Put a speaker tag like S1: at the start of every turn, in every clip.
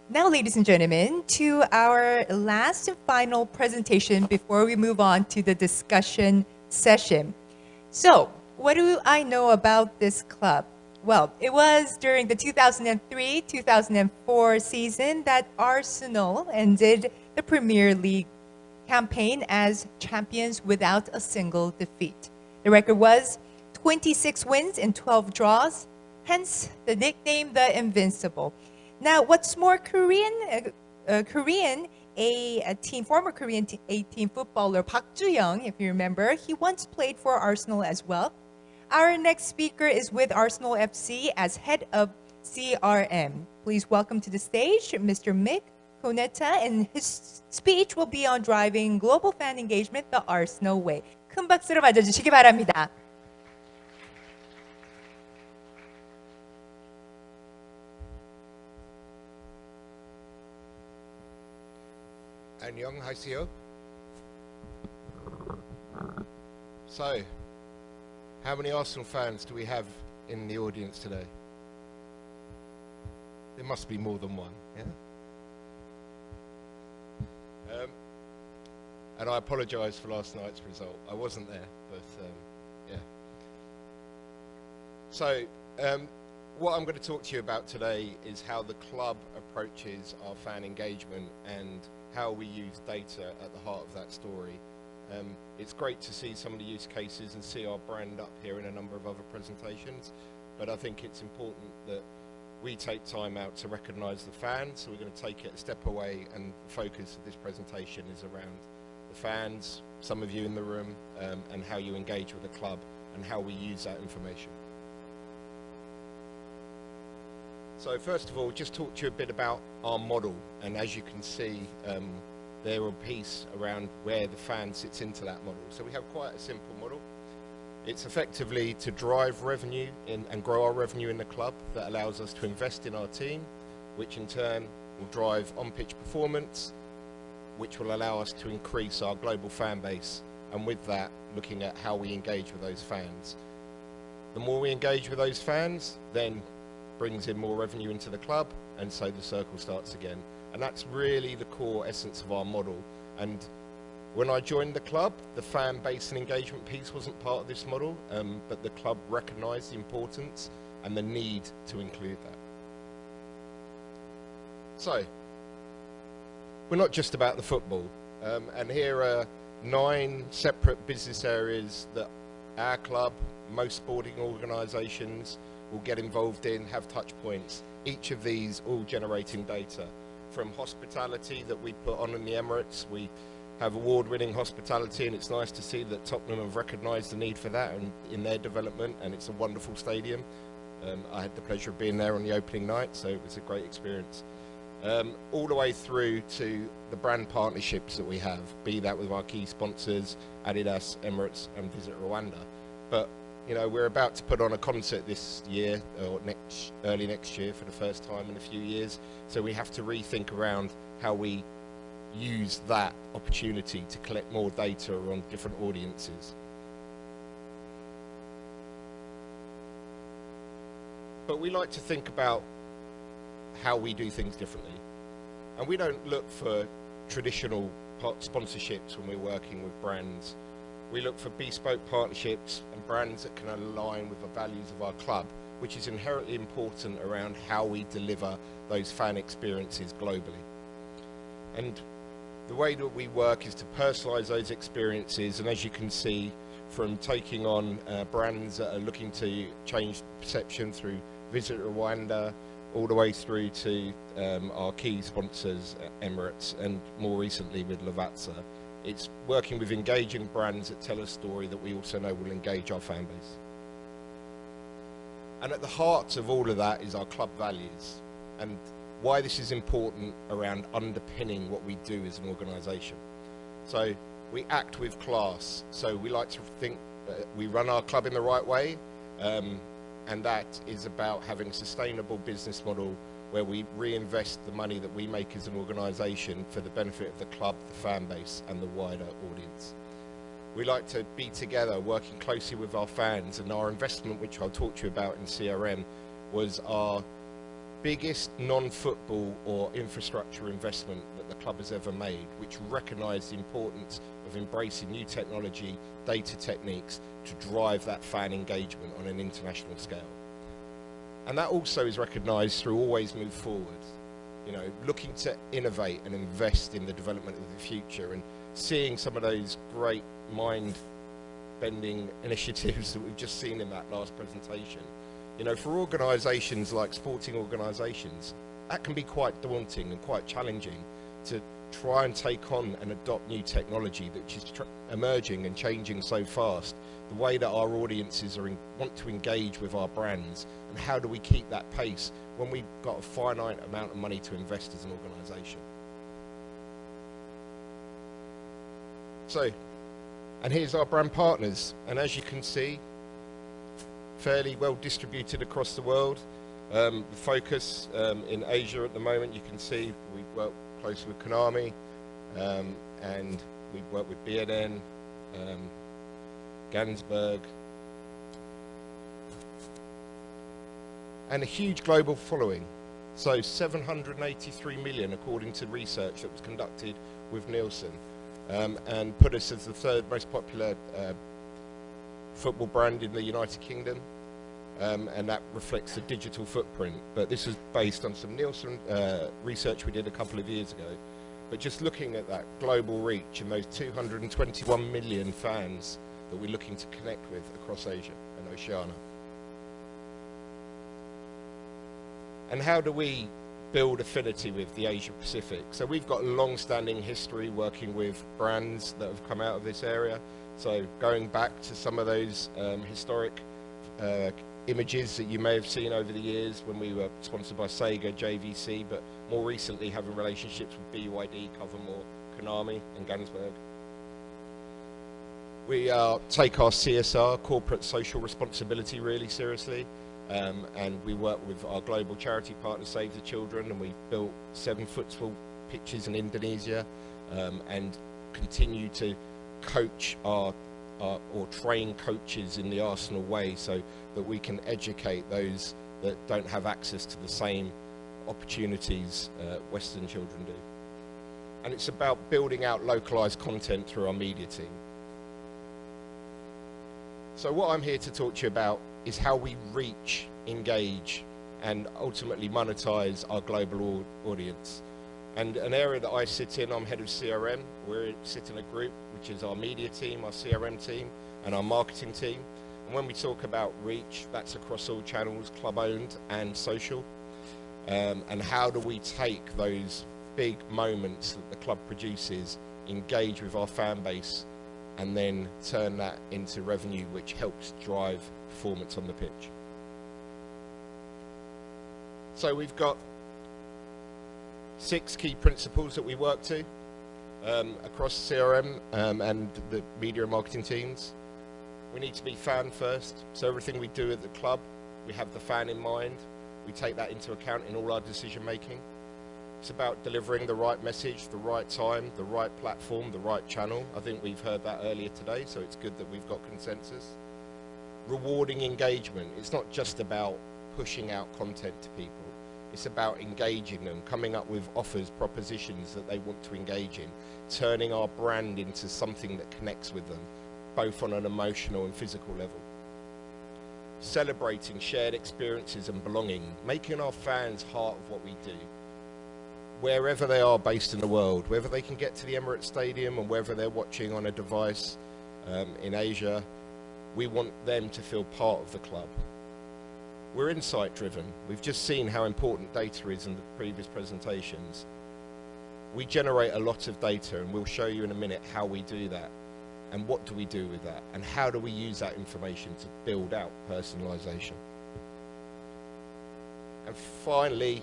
S1: Now, ladies and gentlemen, to our last and final presentation before we move on to the discussion session. So, what do I know about this club? Well, it was during the 2003-2004 season that Arsenal ended the Premier League campaign as champions without a single defeat. The record was 26 wins and 12 draws, hence the nickname the Invincible. Now, what's more, former Korean team footballer Park Ju-young, if you remember, he once played for Arsenal as well. Our next speaker is with Arsenal FC as head of CRM. Please welcome to the stage Mr. Mick Conetta, and his speech will be on driving global fan engagement the Arsenal way. 큰 박수로 맞아주시기 바랍니다.
S2: 안녕하세요. So, how many Arsenal fans do we have in the audience today? There must be more than one, yeah? And I apologise for last night's result. I wasn't there, but yeah. So, what I'm going to talk to you about today is how the club approaches our fan engagement and how we use data at the heart of that story. It's great to see some of the use cases and see our brand up here in a number of other presentations, but I think it's important that we take time out to recognise the fans, so we're going to take it a step away, and the focus of this presentation is around the fans, some of you in the room, and how you engage with the club and how we use that information. So first of all, just talk to you a bit about our model, and as you can see, there are a piece around where the fan sits into that model. So we have quite a simple model. It's effectively to drive revenue and grow our revenue in the club that allows us to invest in our team, which in turn will drive on-pitch performance, which will allow us to increase our global fan base, and with that, looking at how we engage with those fans. The more we engage with those fans, then brings in more revenue into the club, and so the circle starts again. And that's really the core essence of our model. And when I joined the club, the fan base and engagement piece wasn't part of this model, but the club recognised the importance and the need to include that. So, we're not just about the football, and here are 9 separate business areas that our club, most sporting organisations, will get involved in, have touch points. Each of these all generating data. From hospitality that we put on in the Emirates, we have award-winning hospitality, and it's nice to see that Tottenham have recognised the need for that and in their development, and it's a wonderful stadium. I had the pleasure of being there on the opening night, so it was a great experience. All the way through to the brand partnerships that we have, be that with our key sponsors, Adidas, Emirates and Visit Rwanda. But you know, we're about to put on a concert this year, or early next year for the first time in a few years, so we have to rethink around how we use that opportunity to collect more data on different audiences. But we like to think about how we do things differently. And we don't look for traditional sponsorships when we're working with brands. We look for bespoke partnerships and brands that can align with the values of our club, which is inherently important around how we deliver those fan experiences globally. And the way that we work is to personalize those experiences, and as you can see, from taking on brands that are looking to change perception through Visit Rwanda, all the way through to our key sponsors, Emirates, and more recently with Lavazza. It's working with engaging brands that tell a story that we also know will engage our fan base. And at the heart of all of that is our club values, and why this is important around underpinning what we do as an organisation. So we act with class, so we like to think we run our club in the right way, and that is about having a sustainable business model where we reinvest the money that we make as an organisation for the benefit of the club, the fan base and the wider audience. We like to be together, working closely with our fans, and our investment, which I'll talk to you about in CRM, was our biggest non-football or infrastructure investment that the club has ever made, which recognised the importance of embracing new technology, data techniques to drive that fan engagement on an international scale. And that also is recognised through Always Move Forward, you know, looking to innovate and invest in the development of the future, and seeing some of those great mind-bending initiatives that we've just seen in that last presentation. You know, for organisations like sporting organisations, that can be quite daunting and quite challenging to try and take on and adopt new technology that is emerging and changing so fast. The way that our audiences want to engage with our brands, and how do we keep that pace when we've got a finite amount of money to invest as an organisation. So, and here's our brand partners, and as you can see, fairly well distributed across the world. The focus in Asia at the moment, you can see we work closely with Konami, and we work with BNN, Gansberg, and a huge global following. So 783 million according to research that was conducted with Nielsen, and put us as the third most popular football brand in the United Kingdom, and that reflects the digital footprint. But this is based on some Nielsen research we did a couple of years ago. But just looking at that global reach and those 221 million fans that we're looking to connect with across Asia and Oceania. And how do we build affinity with the Asia Pacific? So we've got a long-standing history working with brands that have come out of this area. So going back to some of those historic images that you may have seen over the years when we were sponsored by Sega, JVC, but more recently having relationships with BYD, Covermore, Konami and Gansberg. We take our CSR, corporate social responsibility, really seriously, and we work with our global charity partner Save the Children, and we've built 7 football pitches in Indonesia, and continue to coach or train coaches in the Arsenal way, so that we can educate those that don't have access to the same opportunities Western children do. And it's about building out localized content through our media team. So what I'm here to talk to you about is how we reach, engage, and ultimately monetize our global audience. And an area that I sit in, I'm head of CRM. We sit in a group, which is our media team, our CRM team, and our marketing team. And when we talk about reach, that's across all channels, club-owned and social. And how do we take those big moments that the club produces, engage with our fan base, and then turn that into revenue, which helps drive performance on the pitch. So we've got 6 key principles that we work to across CRM and the media and marketing teams. We need to be fan first, so everything we do at the club, we have the fan in mind. We take that into account in all our decision making. It's about delivering the right message, the right time, the right platform, the right channel. I think we've heard that earlier today, so it's good that we've got consensus. Rewarding engagement. It's not just about pushing out content to people. It's about engaging them, coming up with offers, propositions that they want to engage in, turning our brand into something that connects with them, both on an emotional and physical level. Celebrating shared experiences and belonging, making our fans heart of what we do. Wherever they are based in the world, whether they can get to the Emirates Stadium and whether they're watching on a device in Asia, we want them to feel part of the club. We're insight driven. We've just seen how important data is in the previous presentations. We generate a lot of data, and we'll show you in a minute how we do that, and what do we do with that, and how do we use that information to build out personalization. And finally,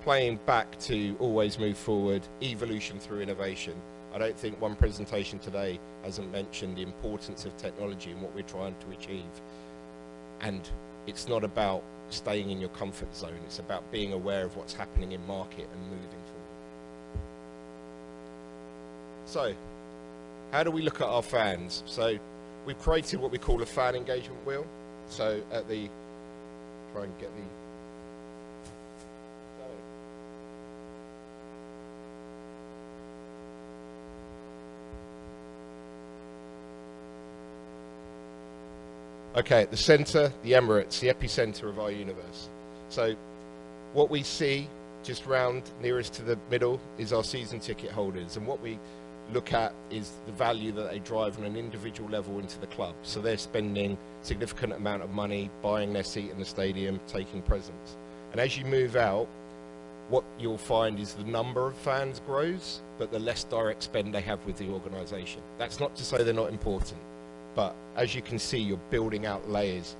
S2: playing back to Always Move Forward, evolution through innovation. I don't think one presentation today hasn't mentioned the importance of technology and what we're trying to achieve. And it's not about staying in your comfort zone, it's about being aware of what's happening in market and moving forward. So, how do we look at our fans? So, we've created what we call a fan engagement wheel. So, at the, try and get the, Okay, at the centre, the Emirates, the epicenter of our universe. So what we see just round nearest to the middle is our season ticket holders, and what we look at is the value that they drive on an individual level into the club. So they're spending significant amount of money buying their seat in the stadium, taking presents. And as you move out, what you'll find is the number of fans grows, but the less direct spend they have with the organisation. That's not to say they're not important, but as you can see, you're building out layers,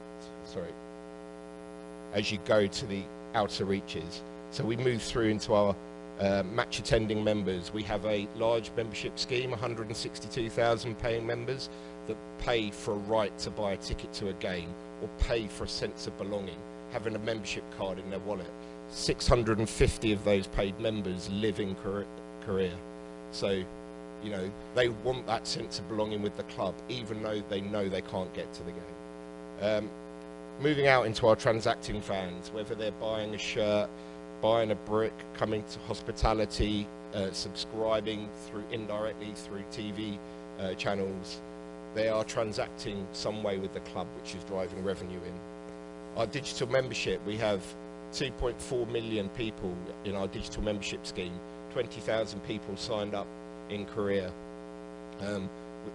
S2: as you go to the outer reaches. So we move through into our match attending members. We have a large membership scheme, 162,000 paying members that pay for a right to buy a ticket to a game or pay for a sense of belonging, having a membership card in their wallet. 650 of those paid members live in Korea. So, you know, they want that sense of belonging with the club, even though they know they can't get to the game. Moving out into our transacting fans, whether they're buying a shirt, buying a brick, coming to hospitality, subscribing indirectly through TV channels, they are transacting some way with the club, which is driving revenue in. Our digital membership, we have 2.4 million people in our digital membership scheme, 20,000 people signed up in Korea. And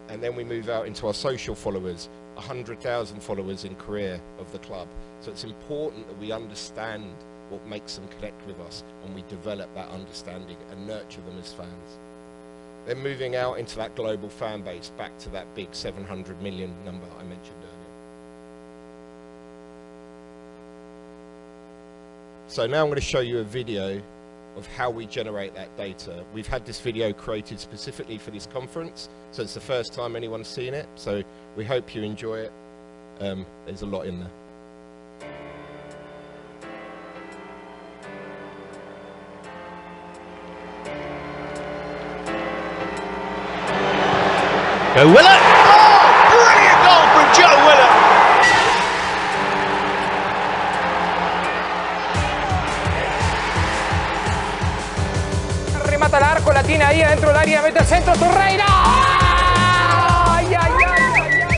S2: then we move out into our social followers, 100,000 followers in Korea of the club. So it's important that we understand what makes them connect with us, and we develop that understanding and nurture them as fans. Then moving out into that global fan base, back to that big 700 million number I mentioned earlier. So now I'm going to show you a video of how we generate that data. We've had this video created specifically for this conference, so it's the first time anyone's seen it, so we hope you enjoy it. There's a lot in there.
S3: Joe Willett! Oh, brilliant goal from Joe Willett!
S4: Remata al arco, la tiene ahí adentro del área, mete el centro, Torreira. ¡Ay, ay, ay, ay, ay!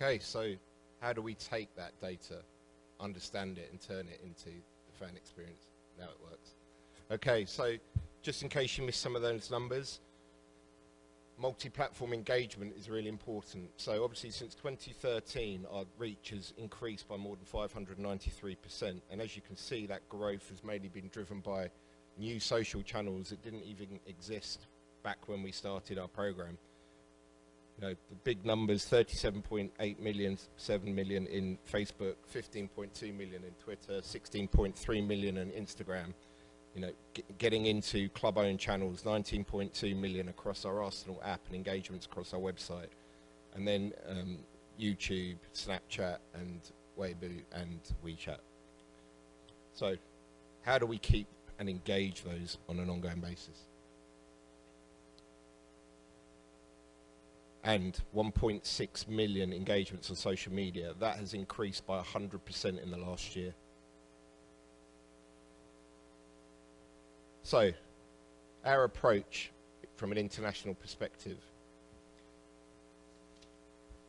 S2: Okay, so how do we take that data, understand it, and turn it into the fan experience? Now it works. Okay, so just in case you missed some of those numbers, multi-platform engagement is really important. So obviously since 2013, our reach has increased by more than 593%. And as you can see, that growth has mainly been driven by new social channels that didn't even exist back when we started our program. You know, the big numbers, 37.8 million, 7 million in Facebook, 15.2 million in Twitter, 16.3 million in Instagram. You know, getting into club-owned channels, 19.2 million across our Arsenal app and engagements across our website. And then YouTube, Snapchat, and Weibo, and WeChat. So how do we keep and engage those on an ongoing basis? And 1.6 million engagements on social media. That has increased by 100% in the last year. So, our approach from an international perspective.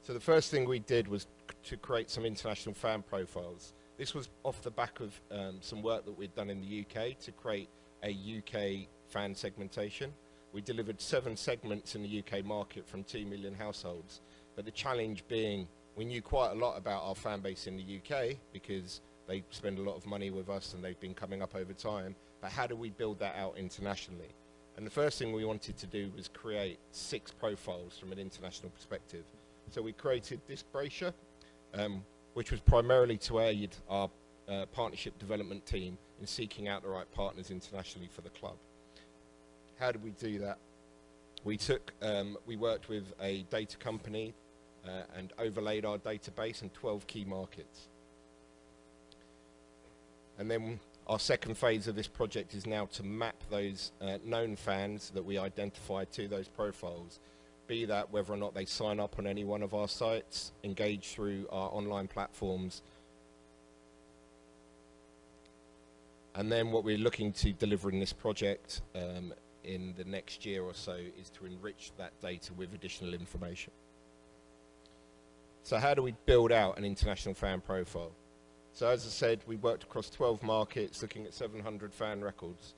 S2: So the first thing we did was to create some international fan profiles. This was off the back of some work that we'd done in the UK to create a UK fan segmentation. We delivered 7 segments in the UK market from 2 million households. But the challenge being, we knew quite a lot about our fan base in the UK because they spend a lot of money with us and they've been coming up over time. But how do we build that out internationally? And the first thing we wanted to do was create 6 profiles from an international perspective. So we created this brochure, which was primarily to aid our partnership development team in seeking out the right partners internationally for the club. How did we do that? We worked with a data company and overlaid our database in 12 key markets. And then our second phase of this project is now to map those known fans that we identified to those profiles, be that whether or not they sign up on any one of our sites, engage through our online platforms. And then what we're looking to deliver in this project in the next year or so is to enrich that data with additional information. So how do we build out an international fan profile? So as I said, we worked across 12 markets looking at 700 fan records.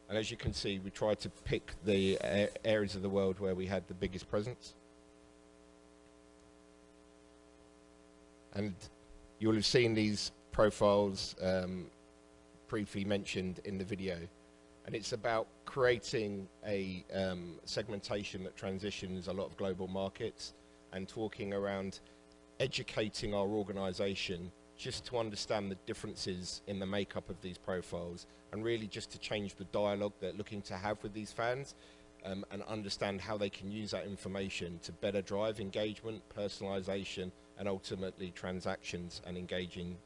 S2: And as you can see, we tried to pick the areas of the world where we had the biggest presence. And you'll have seen these profiles briefly mentioned in the video. And it's about creating a segmentation that transitions a lot of global markets and talking around educating our organization just to understand the differences in the makeup of these profiles and really just to change the dialogue they're looking to have with these fans and understand how they can use that information to better drive engagement, personalization, and ultimately transactions and engaging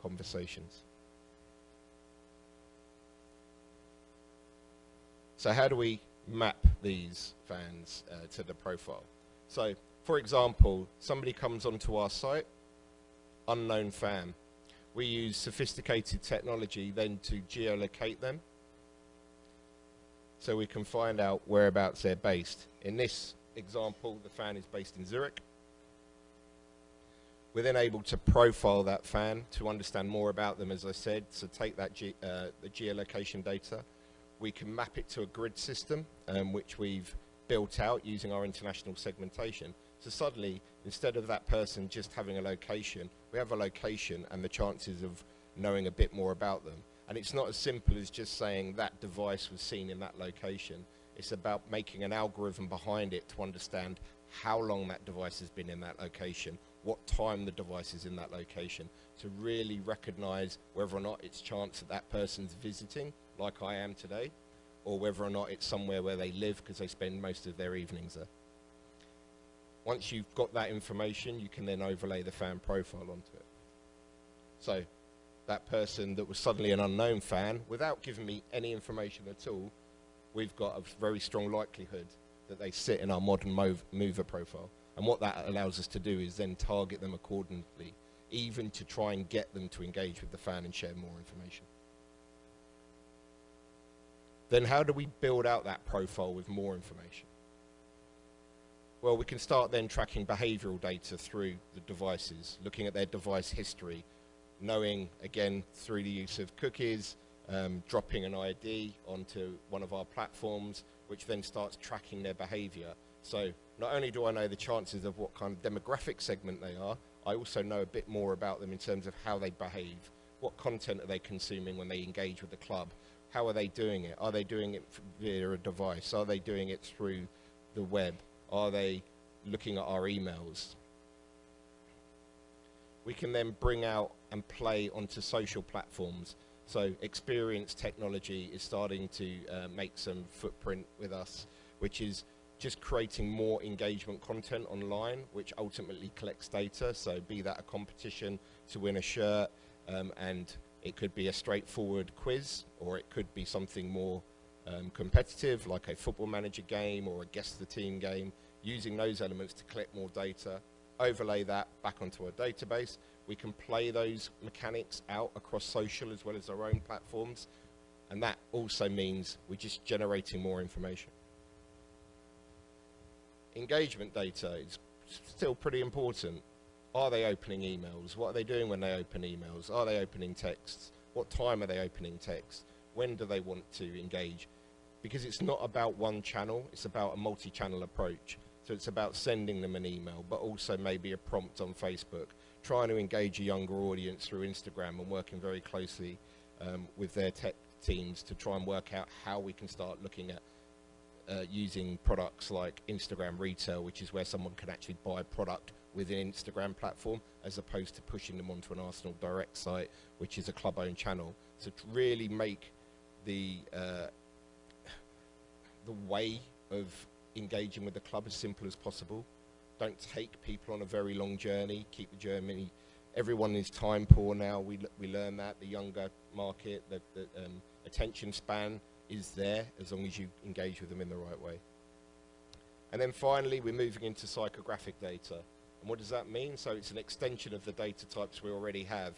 S2: conversations. So how do we map these fans to the profile? So, for example, somebody comes onto our site, unknown fan. We use sophisticated technology then to geolocate them so we can find out whereabouts they're based. In this example, the fan is based in Zurich. We're then able to profile that fan to understand more about them, as I said, so take that the geolocation data. We can map it to a grid system, which we've built out using our international segmentation. So suddenly, instead of that person just having a location, we have a location and the chances of knowing a bit more about them. And it's not as simple as just saying that device was seen in that location. It's about making an algorithm behind it to understand how long that device has been in that location, what time the device is in that location, to really recognize whether or not it's chance that that person's visiting, like I am today, or whether or not it's somewhere where they live because they spend most of their evenings there. Once you've got that information, you can then overlay the fan profile onto it. So that person that was suddenly an unknown fan, without giving me any information at all, we've got a very strong likelihood that they sit in our modern mover profile. And what that allows us to do is then target them accordingly, even to try and get them to engage with the fan and share more information. Then how do we build out that profile with more information? Well, we can start then tracking behavioral data through the devices, looking at their device history, knowing, again, through the use of cookies, dropping an ID onto one of our platforms, which then starts tracking their behavior. So not only do I know the chances of what kind of demographic segment they are, I also know a bit more about them in terms of how they behave. What content are they consuming when they engage with the club? How are they doing it? Are they doing it via a device? Are they doing it through the web? Are they looking at our emails? We can then bring out and play onto social platforms. So experience technology is starting to make some footprint with us, which is just creating more engagement content online, which ultimately collects data. So be that a competition to win a shirt, and it could be a straightforward quiz, or it could be something more competitive, like a football manager game or a guess the team game, using those elements to collect more data, overlay that back onto our database. We can play those mechanics out across social as well as our own platforms, And that also means we're just generating more information. Engagement data is still pretty important. Are they opening emails? What are they doing when they open emails? Are they opening texts? What time are they opening texts? When do they want to engage? Because it's not about one channel, it's about a multi-channel approach. So it's about sending them an email, but also maybe a prompt on Facebook, trying to engage a younger audience through Instagram, and working very closely with their tech teams to try and work out how we can start looking at using products like Instagram retail, which is where someone can actually buy product within Instagram platform, as opposed to pushing them onto an Arsenal Direct site, which is a club-owned channel. So to really make the way of engaging with the club as simple as possible. Don't take people on a very long journey. Keep the journey. Everyone is time poor now. We learn that the younger market, the attention span is there as long as you engage with them in the right way. And then finally, we're moving into psychographic data. And what does that mean? So it's an extension of the data types we already have,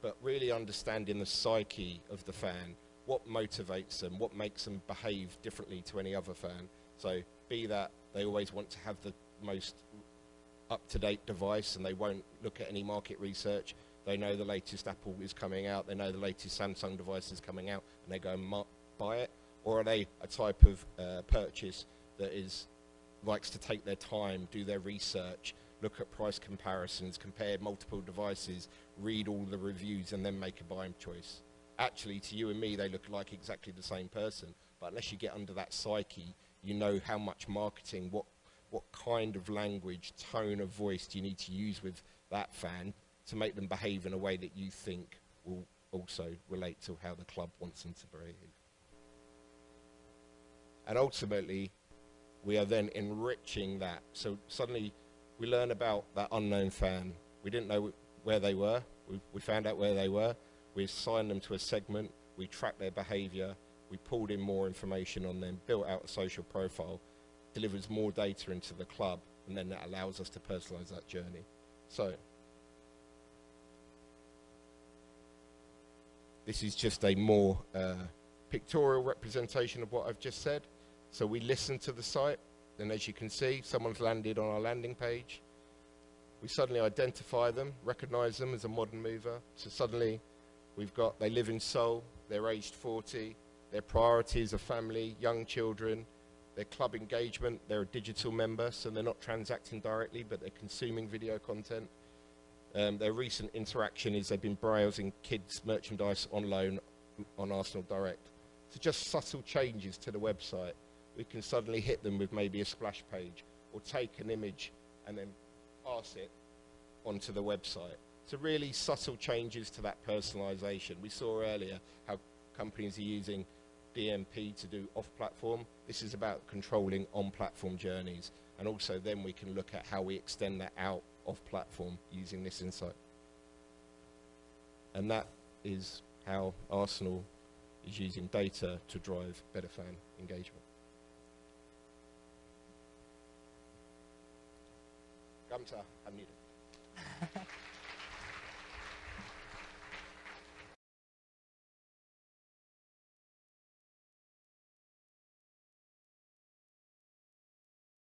S2: but really understanding the psyche of the fan, what motivates them, what makes them behave differently to any other fan. So be that they always want to have the most up-to-date device and they won't look at any market research. They know the latest Apple is coming out, they know the latest Samsung device is coming out, and they go and buy it. Or are they a type of purchase that likes to take their time, do their research, look at price comparisons, compare multiple devices, read all the reviews, and then make a buying choice? Actually, to you and me, they look like exactly the same person, but unless you get under that psyche, you know how much marketing, what kind of language, tone of voice do you need to use with that fan to make them behave in a way that you think will also relate to how the club wants them to behave. And ultimately, we are then enriching that. So suddenly, we learn about that unknown fan. We didn't know where they were. We found out where they were. We assigned them to a segment. We tracked their behavior. We pulled in more information on them, built out a social profile, delivers more data into the club, and then that allows us to personalize that journey. So this is just a more pictorial representation of what I've just said. So we listen to the site, and as you can see, someone's landed on our landing page. We suddenly identify them, recognize them as a modern mover. So suddenly we've got, they live in Seoul, they're aged 40, their priorities are family, young children, their club engagement, they're a digital member, so they're not transacting directly, but they're consuming video content. Their recent interaction is they've been browsing kids' merchandise on loan on Arsenal Direct. So just subtle changes to the website. We can suddenly hit them with maybe a splash page, or take an image and then pass it onto the website. So really subtle changes to that personalization. We saw earlier how companies are using DMP to do off-platform. This is about controlling on-platform journeys, and also then we can look at how we extend that out off-platform using this insight. And that is how Arsenal is using data to drive better fan engagement. 감사합니다.